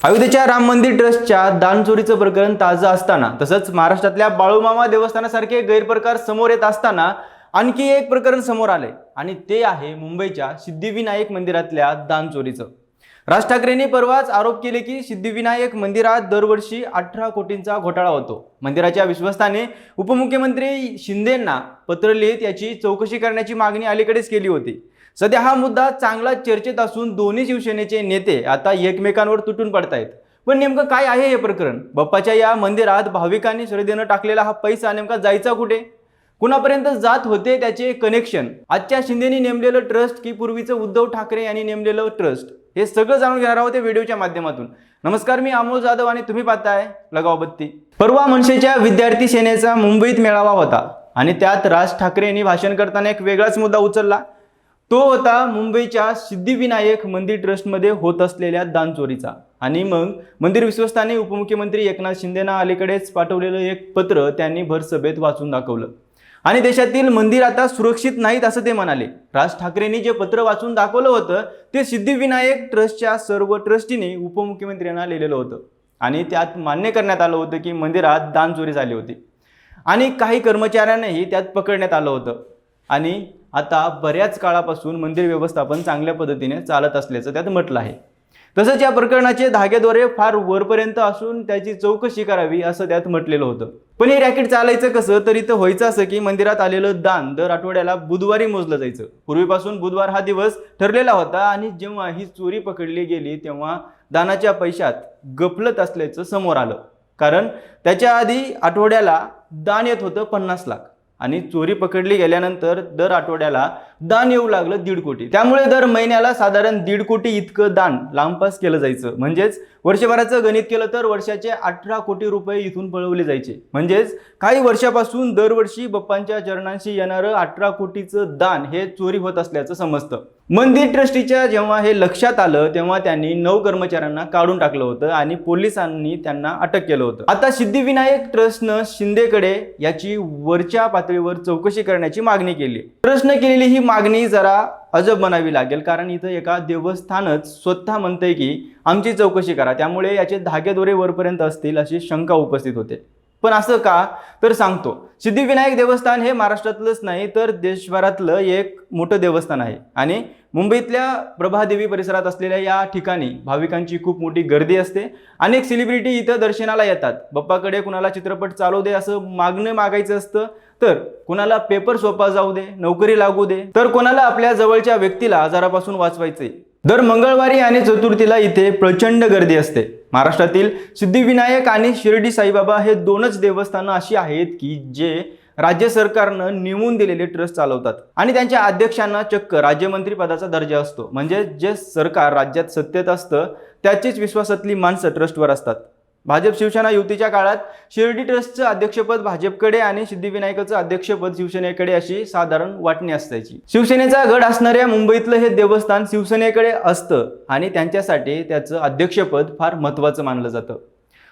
अयोध्येच्या राम मंदिर ट्रस्टच्या दानचोरीचं प्रकरण ताजं असताना तसंच महाराष्ट्रातल्या बाळूमामा देवस्थानासारखे गैरप्रकार समोर येत असताना आणखी एक प्रकरण समोर आले आणि ते आहे मुंबईच्या सिद्धिविनायक मंदिरातल्या दानचोरीचं। राज ठाकरेंनी परवाच आरोप केले की सिद्धिविनायक मंदिरात दरवर्षी 18 कोटींचा घोटाळा होतो। मंदिराच्या विश्वस्तांनी उपमुख्यमंत्री शिंदेंना पत्र लिहित याची चौकशी करण्याची मागणी अलीकडेच केली होती। सध्या हा मुद्दा चांगला चर्चेत असून दोन्ही शिवसेनेचे नेते आता एकमेकांवर तुटून पडतायत। पण नेमकं काय आहे हे प्रकरण? बाप्पाच्या या मंदिरात भाविकांनी श्रद्धेने टाकलेला हा पैसा नेमका जायचा कुठे? कुणापर्यंत जात होते त्याचे कनेक्शन? आजच्या शिंदेनी नेमलेलं ट्रस्ट की पूर्वीचं उद्धव ठाकरे यांनी नेमलेलं ट्रस्ट? हे सगळं जाणून घेणार आहोत या व्हिडिओच्या माध्यमातून। नमस्कार, मी अमोल जाधव आणि तुम्ही पाहताय लगाव बत्ती। परवा मनसेच्या विद्यार्थी सेनेचा मुंबईत मेळावा होता आणि त्यात राज ठाकरेंनी भाषण करताना एक वेगळाच मुद्दा उचलला। तो होता मुंबईच्या सिद्धिविनायक मंदिर ट्रस्टमध्ये होत असलेल्या दानचोरीचा। आणि मग मंदिर विश्वस्तांनी उपमुख्यमंत्री एकनाथ शिंदेंना अलीकडेच पाठवलेलं एक पत्र त्यांनी भरसभेत वाचून दाखवलं आणि देशातील मंदिर आता सुरक्षित नाहीत असं ते म्हणाले। राज ठाकरेंनी जे पत्र वाचून दाखवलं होतं ते सिद्धिविनायक ट्रस्टच्या सर्व ट्रस्टीने उपमुख्यमंत्र्यांना लिहिलेलं होतं आणि त्यात मान्य करण्यात आलं होतं की मंदिरात दानचोरी झाली होती आणि काही कर्मचाऱ्यांनाही त्यात पकडण्यात आलं होतं। आणि आता बऱ्याच काळापासून मंदिर व्यवस्थापन चांगल्या पद्धतीने चालत असल्याचं त्यात म्हटलं आहे। तसंच या प्रकरणाचे धागेदोरे फार वरपर्यंत असून त्याची चौकशी करावी असं त्यात म्हटलेलं होतं। पण हे रॅकेट चालायचं कसं? तर इथं व्हायचं असं की मंदिरात आलेलं दान दर आठवड्याला बुधवारी मोजलं जायचं। पूर्वीपासून बुधवार हा दिवस ठरलेला होता आणि जेव्हा ही चोरी पकडली गेली तेव्हा दानाच्या पैशात गफलत असल्याचं समोर आलं। कारण त्याच्या आधी आठवड्याला दान येत होतं 50 लाख आणि चोरी पकडली गेल्यानंतर दर आठवड्याला दान येऊ लागलं 1.5 कोटी। त्यामुळे दर महिन्याला साधारण 1.5 कोटी इतकं दान लांबपास केलं जायचं। म्हणजेच वर्षभराचं गणित केलं तर वर्षाचे 18 कोटी रुपये इथून पळवले जायचे। म्हणजेच काही वर्षापासून दरवर्षी बाप्पांच्या चरणांशी येणारं 18 कोटीचं दान हे चोरी होत असल्याचं समजतं। मंदिर ट्रस्टीच्या जेव्हा हे लक्षात आलं तेव्हा त्यांनी 9 कर्मचाऱ्यांना काढून टाकलं होतं आणि पोलिसांनी त्यांना अटक केलं होतं। आता सिद्धिविनायक ट्रस्टनं शिंदेकडे याची वरच्या पातळीवर चौकशी करण्याची मागणी केली। ट्रस्टनं केलेली ही मागणी जरा अजब म्हणावी लागेल, कारण इथं एका देवस्थानच स्वतः म्हणतंय की आमची चौकशी करा, त्यामुळे याचे धागेदोरे वरपर्यंत असतील अशी शंका उपस्थित होते। पण असं का? तर सांगतो। सिद्धिविनायक देवस्थान हे महाराष्ट्रातलंच नाही तर देशभरातलं एक मोठं देवस्थान आहे आणि मुंबईतल्या प्रभादेवी परिसरात असलेल्या या ठिकाणी भाविकांची खूप मोठी गर्दी असते। अनेक सेलिब्रिटी इथं दर्शनाला येतात। बाप्पाकडे कुणाला चित्रपट चालू दे असं मागणं मागायचं असतं, तर कोणाला पेपर सोपा जाऊ दे, नोकरी लागू दे, तर कोणाला आपल्या जवळच्या व्यक्तीला आजारापासून वाचवायचे। दर मंगळवारी आणि चतुर्थीला इथे प्रचंड गर्दी असते। महाराष्ट्रातील सिद्धिविनायक आणि शिर्डी साईबाबा हे दोनच देवस्थानं अशी आहेत की जे राज्य सरकारनं नेमून दिलेले ट्रस्ट चालवतात आणि त्यांच्या अध्यक्षांना चक्क राज्यमंत्री पदाचा दर्जा असतो। म्हणजे जे सरकार राज्यात सत्तेत असतं त्याचीच विश्वासातली माणसं ट्रस्टवर असतात। भाजप शिवसेना युतीच्या काळात शिर्डी ट्रस्टचं अध्यक्षपद भाजपकडे आणि सिद्धिविनायकाचं अध्यक्षपद शिवसेनेकडे अशी साधारण वाटणी असायची। शिवसेनेचा गड असणाऱ्या मुंबईतलं हे देवस्थान शिवसेनेकडे असतं आणि त्यांच्यासाठी त्याचं अध्यक्षपद फार महत्त्वाचं मानलं जातं।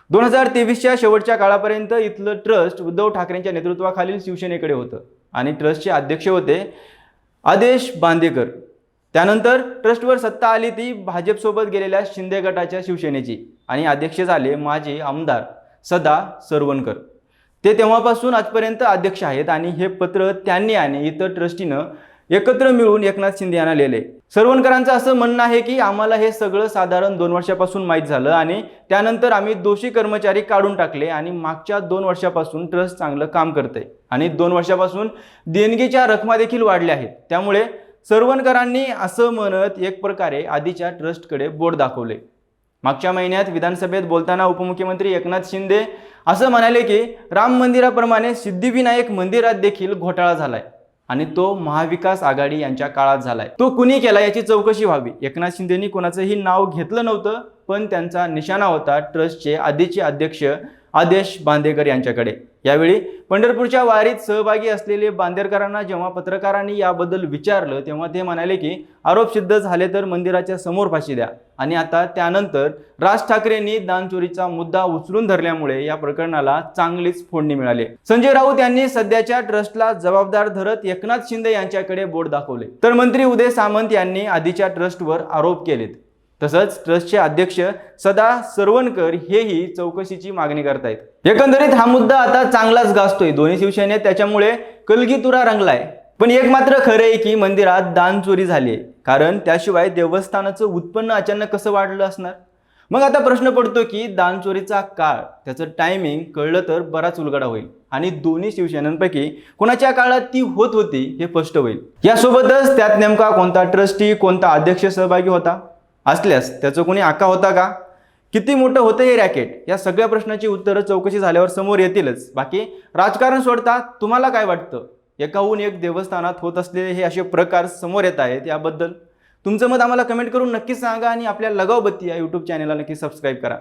2023च्या शेवटच्या काळापर्यंत इथलं ट्रस्ट उद्धव ठाकरेंच्या नेतृत्वाखालील शिवसेनेकडे होतं आणि ट्रस्टचे अध्यक्ष होते आदेश बांदेकर। त्यानंतर ट्रस्टवर सत्ता आली ती भाजपसोबत गेलेल्या शिंदे गटाच्या शिवसेनेची आणि अध्यक्ष झाले माजी आमदार सदा सरवणकर। ते तेव्हापासून आजपर्यंत अध्यक्ष आहेत आणि हे पत्र त्यांनी आणि इतर ट्रस्टीनं एकत्र मिळून एकनाथ शिंदे यांना लिहिले। सरवणकरांचं असं म्हणणं आहे की आम्हाला हे सगळं साधारण 2 वर्षापासून माहीत झालं आणि त्यानंतर आम्ही दोषी कर्मचारी काढून टाकले आणि मागच्या 2 वर्षापासून ट्रस्ट चांगलं काम करतंय आणि 2 वर्षापासून देणगीच्या रकमा देखील वाढल्या आहेत। त्यामुळे सरवणकरांनी असं म्हणत एक प्रकारे आधीच्या ट्रस्टकडे बोट दाखवले। मागच्या महिन्यात विधानसभेत बोलताना उपमुख्यमंत्री एकनाथ शिंदे असं म्हणाले की राम मंदिराप्रमाणे सिद्धिविनायक मंदिरात देखील घोटाळा झालाय आणि तो महाविकास आघाडी यांच्या काळात झालाय। तो कुणी केला याची चौकशी व्हावी। एकनाथ शिंदेंनी कोणाचंही नाव घेतलं नव्हतं, पण त्यांचा निशाणा होता ट्रस्टचे आधीचे अध्यक्ष आदेश बांदेकर यांच्याकडे। यावेळी पंढरपूरच्या वारीत सहभागी असलेले बांदेकरांना जेव्हा पत्रकारांनी याबद्दल विचारलं तेव्हा ते म्हणाले की आरोप सिद्ध झाले तर मंदिराच्या समोर फाशी द्या। आणि आता त्यानंतर राज ठाकरेंनी दानचोरीचा मुद्दा उचलून धरल्यामुळे या प्रकरणाला चांगलीच फोडणी मिळाली। संजय राऊत यांनी सध्याच्या ट्रस्टला जबाबदार धरत एकनाथ शिंदे यांच्याकडे बोट दाखवले, तर मंत्री उदय सामंत यांनी आधीच्या ट्रस्टवर आरोप केलेत। तसंच ट्रस्टचे अध्यक्ष सदा सरवणकर हेही चौकशीची मागणी करतायत। एकंदरीत हा मुद्दा आता चांगलाच गाजतोय दोन्ही शिवसेनेत, त्याच्यामुळे कलगीतुरा रंगलाय। पण एक मात्र खरं आहे की मंदिरात दान चोरी झाली आहे, कारण त्याशिवाय देवस्थानाचं उत्पन्न अचानक कसं वाढलं असणार। मग आता प्रश्न पडतो की दान चोरीचा काळ, त्याचं टायमिंग कळलं तर बराच उलगडा होईल आणि दोन्ही शिवसेनांपैकी कोणाच्या काळात ती होत होती हे स्पष्ट होईल। यासोबतच त्यात नेमका कोणता ट्रस्टी, कोणता अध्यक्ष सहभागी होता, असल्यास त्याचं कोणी आका होता का, किती मोठं होतं हे रॅकेट, या सगळ्या प्रश्नाची उत्तरं चौकशी झाल्यावर समोर येतीलच। बाकी राजकारण सोडता तुम्हाला काय वाटतं, एकाहून एक देवस्थानात होत असलेले हे असे प्रकार समोर येत आहेत याबद्दल तुमचं मत आम्हाला कमेंट करून नक्कीच सांगा आणि आपल्या लगाव बत्ती या यूट्यूब चॅनलला नक्की सबस्क्राईब करा।